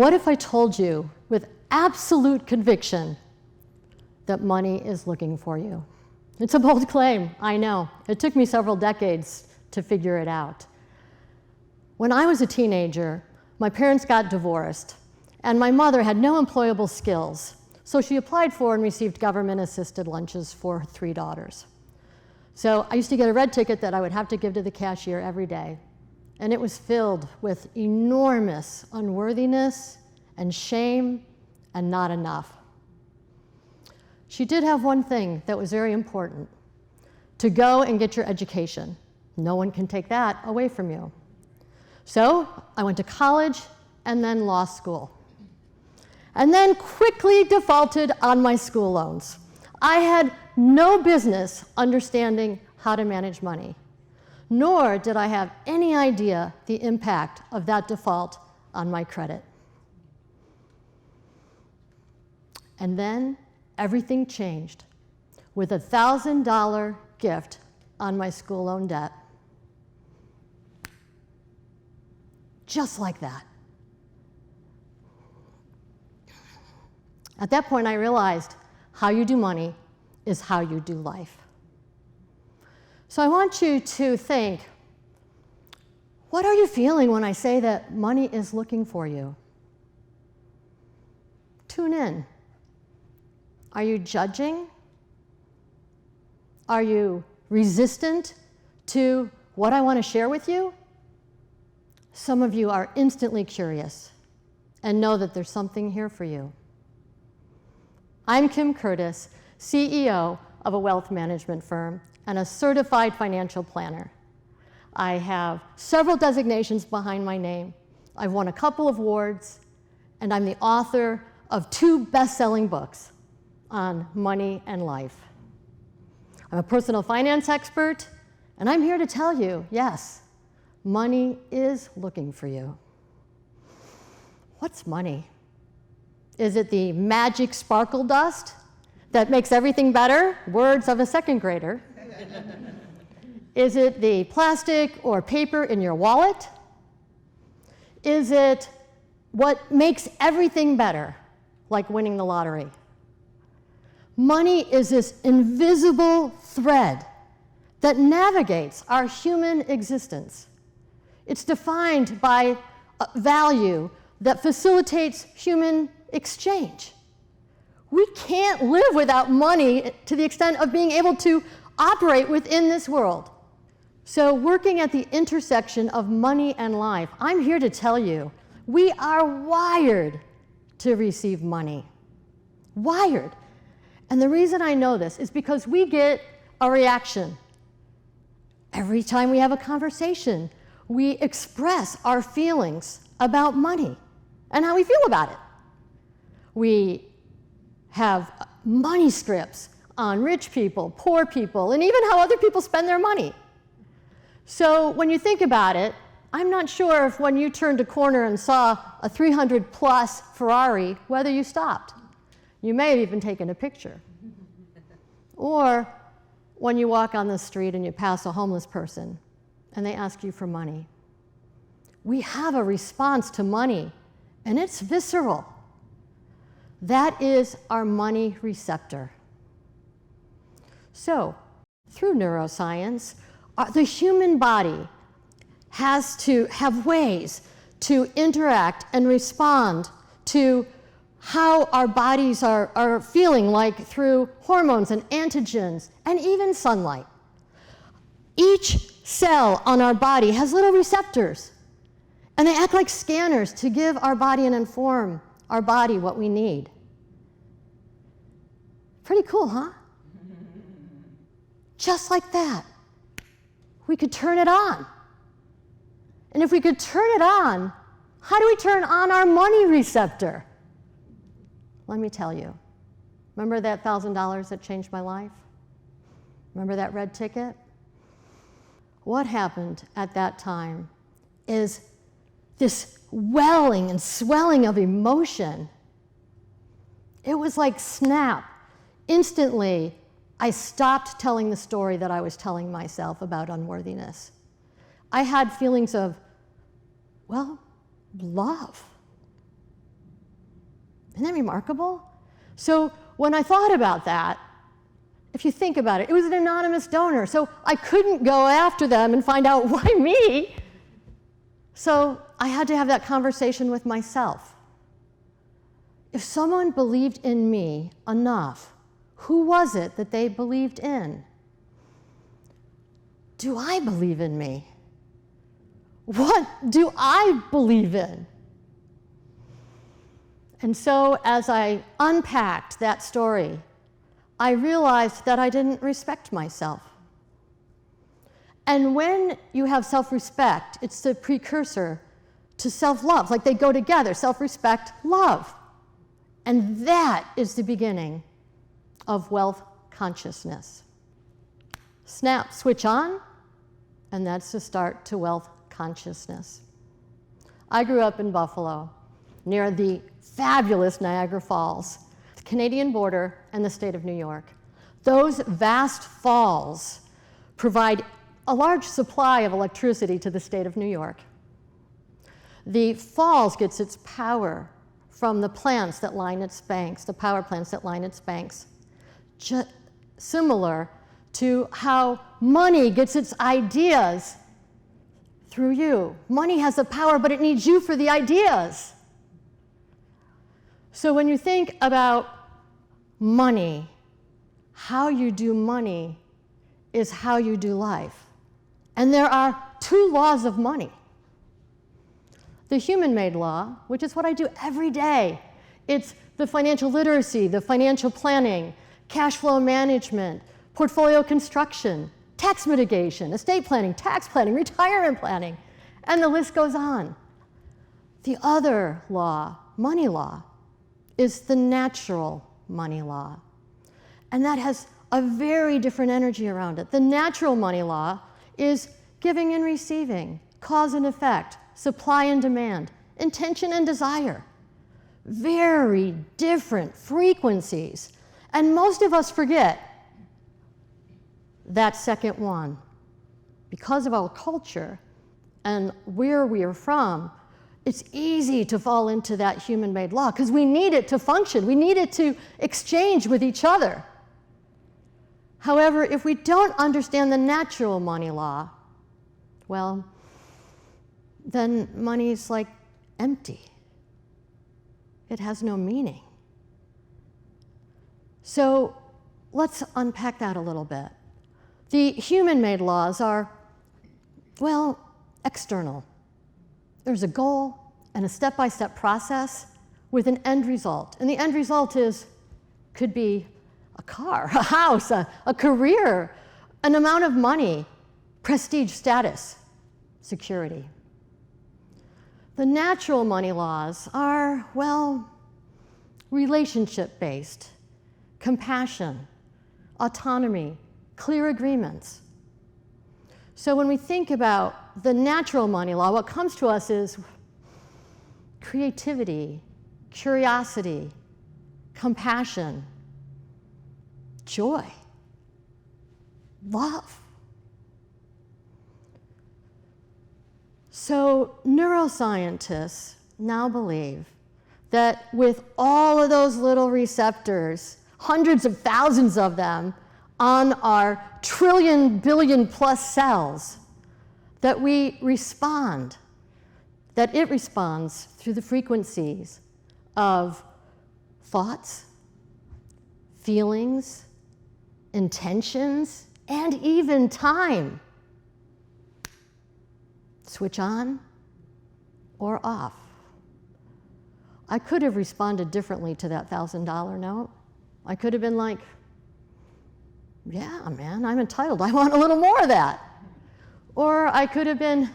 What if I told you with absolute conviction that money is looking for you? It's a bold claim, I know. It took me several decades to figure it out. When I was a teenager, my parents got divorced, and my mother had no employable skills, so she applied for and received government-assisted lunches for her 3 daughters. So I used to get a red ticket that I would have to give to the cashier every day, and it was filled with enormous unworthiness and shame and not enough. She did have one thing that was very important: to go and get your education. No one can take that away from you. So I went to college and then law school, and then quickly defaulted on my school loans. I had no business understanding how to manage money, nor did I have any idea the impact of that default on my credit. And then everything changed with a $1,000 gift on my school loan debt. Just like that. At that point, I realized how you do money is how you do life. So I want you to think, what are you feeling when I say that money is looking for you? Tune in. Are you judging? Are you resistant to what I want to share with you? Some of you are instantly curious and know that there's something here for you. I'm Kim Curtis, CEO of a wealth management firm and a certified financial planner. I have several designations behind my name. I've won a couple of awards, and I'm the author of 2 best-selling books on money and life. I'm a personal finance expert, and I'm here to tell you, yes, money is looking for you. What's money? Is it the magic sparkle dust that makes everything better? Words of a 2nd grader. Is it the plastic or paper in your wallet? Is it what makes everything better, like winning the lottery? Money is this invisible thread that navigates our human existence. It's defined by a value that facilitates human exchange. We can't live without money to the extent of being able to operate within this world. So working at the intersection of money and life, I'm here to tell you, we are wired to receive money. Wired. And the reason I know this is because we get a reaction. Every time we have a conversation, we express our feelings about money and how we feel about it. We have money scripts on rich people, poor people, and even how other people spend their money. So when you think about it, I'm not sure if when you turned a corner and saw a 300-plus Ferrari, whether you stopped. You may have even taken a picture. Or when you walk on the street and you pass a homeless person and they ask you for money. We have a response to money, and it's visceral. That is our money receptor. So, through neuroscience, the human body has to have ways to interact and respond to how our bodies are feeling, like through hormones and antigens and even sunlight. Each cell on our body has little receptors, and they act like scanners to give our body and inform our body what we need. Pretty cool, huh? Just like that, we could turn it on. And if we could turn it on, how do we turn on our money receptor? Let me tell you. Remember that $1,000 that changed my life? Remember that red ticket? What happened at that time is this welling and swelling of emotion. It was like snap. Instantly, I stopped telling the story that I was telling myself about unworthiness. I had feelings of, well, love. Isn't that remarkable? So when I thought about that, if you think about it, it was an anonymous donor, so I couldn't go after them and find out why me. So I had to have that conversation with myself. If someone believed in me enough, who was it that they believed in? Do I believe in me? What do I believe in? And so as I unpacked that story, I realized that I didn't respect myself. And when you have self-respect, it's the precursor to self-love. Like they go together, self-respect, love. And that is the beginning of wealth consciousness. Snap, switch on, and that's the start to wealth consciousness. I grew up in Buffalo, near the fabulous Niagara Falls, the Canadian border, and the state of New York. Those vast falls provide a large supply of electricity to the state of New York. The falls gets its power from the plants that line its banks, the power plants that line its banks. Similar to how money gets its ideas through you. Money has the power, but it needs you for the ideas. So when you think about money, how you do money is how you do life. And there are two laws of money. The human-made law, which is what I do every day. It's the financial literacy, the financial planning, cash flow management, portfolio construction, tax mitigation, estate planning, tax planning, retirement planning, and the list goes on. The other law, money law, is the natural money law. And that has a very different energy around it. The natural money law is giving and receiving, cause and effect, supply and demand, intention and desire. Very different frequencies. And most of us forget that second one. Because of our culture and where we are from, it's easy to fall into that human-made law because we need it to function. We need it to exchange with each other. However, if we don't understand the natural money law, well, then money is like empty. It has no meaning. So let's unpack that a little bit. The human-made laws are, well, external. There's a goal and a step-by-step process with an end result. And the end result could be a car, a house, a career, an amount of money, prestige, status, security. The natural money laws are, well, relationship-based, compassion, autonomy, clear agreements. So when we think about the natural money law, what comes to us is creativity, curiosity, compassion, joy, love. So neuroscientists now believe that with all of those little receptors, hundreds of thousands of them on our trillion, billion plus cells, that we respond, that it responds through the frequencies of thoughts, feelings, intentions, and even time. Switch on or off. I could have responded differently to that $1,000 note. I could have been like, yeah, man, I'm entitled. I want a little more of that. Or I could have been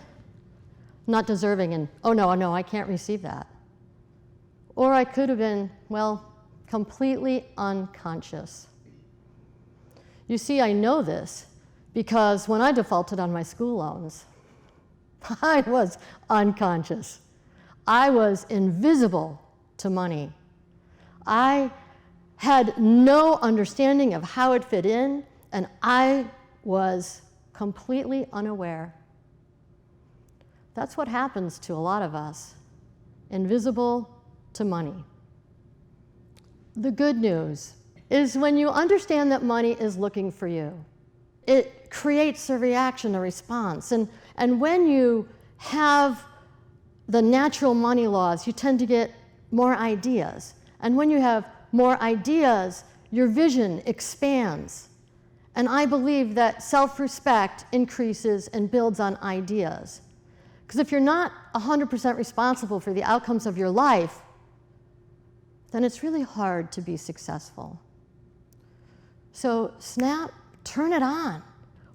not deserving and, oh no, I can't receive that. Or I could have been, well, completely unconscious. You see, I know this because when I defaulted on my school loans, I was unconscious. I was invisible to money. I had no understanding of how it fit in, and I was completely unaware. That's what happens to a lot of us, invisible to money. The good news is when you understand that money is looking for you, it creates a reaction, a response. And when you have the natural money laws, you tend to get more ideas. And when you have more ideas, your vision expands. And I believe that self-respect increases and builds on ideas. Because if you're not 100% responsible for the outcomes of your life, then it's really hard to be successful. So snap, turn it on.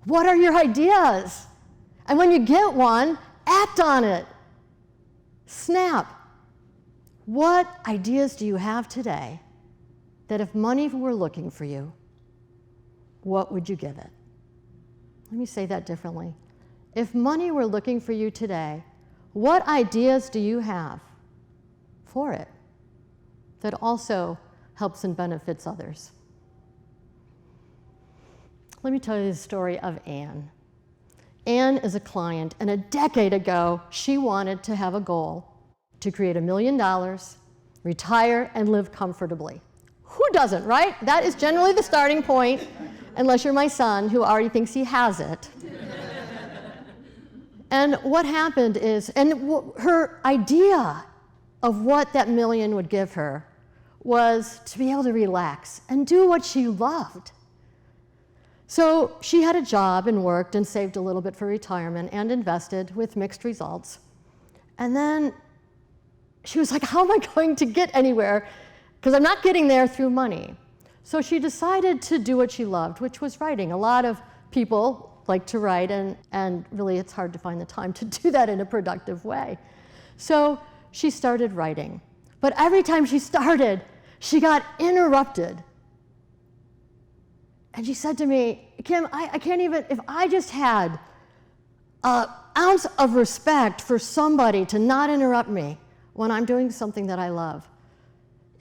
What are your ideas? And when you get one, act on it. Snap. What ideas do you have today that if money were looking for you, what would you give it? Let me say that differently. If money were looking for you today, what ideas do you have for it that also helps and benefits others? Let me tell you the story of Anne. Anne is a client, and a decade ago, she wanted to have a goal to create $1 million, retire, and live comfortably. Who doesn't, right? That is generally the starting point, unless you're my son, who already thinks he has it. And what happened is, her idea of what that million would give her was to be able to relax and do what she loved. So she had a job and worked and saved a little bit for retirement and invested with mixed results. And then she was like, how am I going to get anywhere? Because I'm not getting there through money. So she decided to do what she loved, which was writing. A lot of people like to write, and really it's hard to find the time to do that in a productive way. So she started writing. But every time she started, she got interrupted. And she said to me, Kim, I can't even, if I just had an ounce of respect for somebody to not interrupt me when I'm doing something that I love,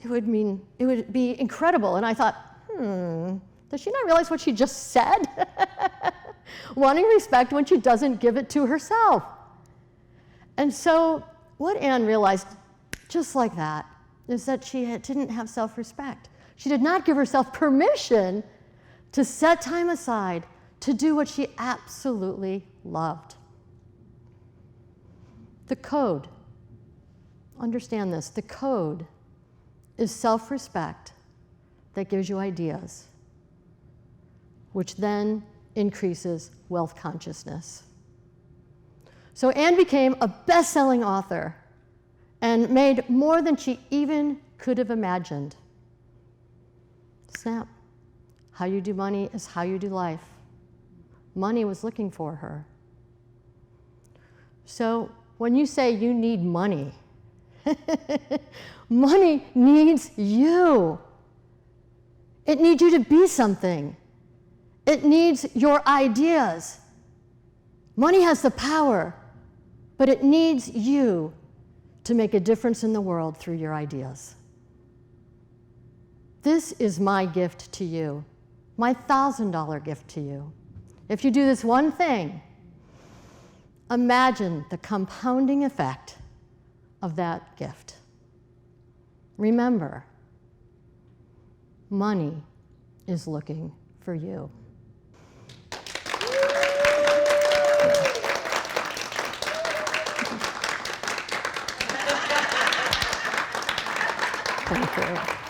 it would be incredible. And I thought, does she not realize what she just said? Wanting respect when she doesn't give it to herself. And so what Anne realized, just like that, is that she didn't have self-respect. She did not give herself permission to set time aside to do what she absolutely loved. The code, understand this, the code is self-respect that gives you ideas, which then increases wealth consciousness. So Anne became a best-selling author and made more than she even could have imagined. Snap. How you do money is how you do life. Money was looking for her. So when you say you need money, money needs you. It needs you to be something. It needs your ideas. Money has the power, but it needs you to make a difference in the world through your ideas. This is my gift to you, my $1,000 gift to you. If you do this one thing, imagine the compounding effect of that gift. Remember, money is looking for you. Thank you.